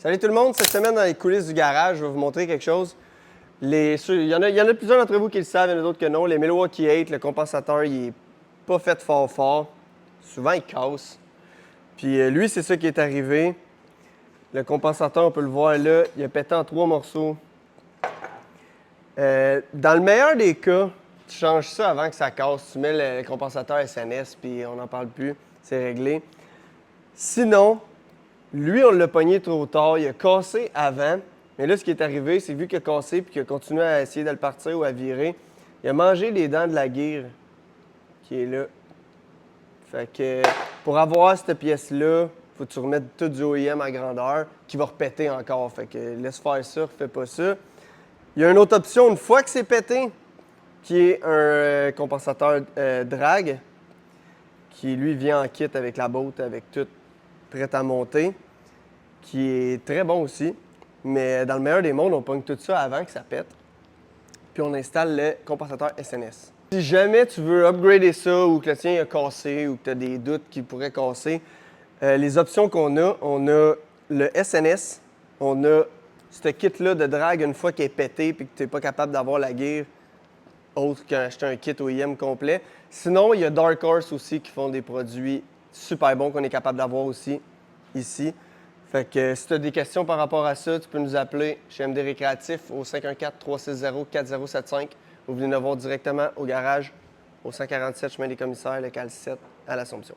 Salut tout le monde, cette semaine dans les coulisses du garage, je vais vous montrer quelque chose. Il y en a plusieurs d'entre vous qui le savent, il y en a d'autres que non. Les Milwaukee 8, le compensateur, il est pas fait fort. Souvent, il casse. Puis lui, c'est ça qui est arrivé. Le compensateur, on peut le voir là, il a pété en 3 morceaux. Dans le meilleur des cas, tu changes ça avant que ça casse. Tu mets le compensateur SNS, puis on n'en parle plus. C'est réglé. Sinon, lui, on l'a pogné trop tard. Il a cassé avant. Mais là, ce qui est arrivé, c'est vu qu'il a cassé puis qu'il a continué à essayer de le partir ou à virer, il a mangé les dents de la guire qui est là. Fait que pour avoir cette pièce-là, faut que tu remettes tout du OEM à grandeur qui va repéter encore. Fait que laisse faire ça, fais pas ça. Il y a une autre option, une fois que c'est pété, qui est un compensateur drag qui, lui, vient en kit avec la botte, avec tout prêt à monter, qui est très bon aussi. Mais dans le meilleur des mondes, on pogne tout ça avant que ça pète. Puis on installe le compensateur SNS. Si jamais tu veux upgrader ça ou que le tien a cassé ou que tu as des doutes qu'il pourrait casser, les options qu'on a, on a le SNS, on a ce kit-là de drag une fois qu'il est pété et que tu n'es pas capable d'avoir la gear autre qu'acheter un kit OEM complet. Sinon, il y a Dark Horse aussi qui font des produits super bons qu'on est capable d'avoir aussi ici. Fait que si tu as des questions par rapport à ça, tu peux nous appeler chez MD Récréatif au 514-360-4075 ou venez nous voir directement au garage au 147 chemin des Commissaires, local 7 à l'Assomption.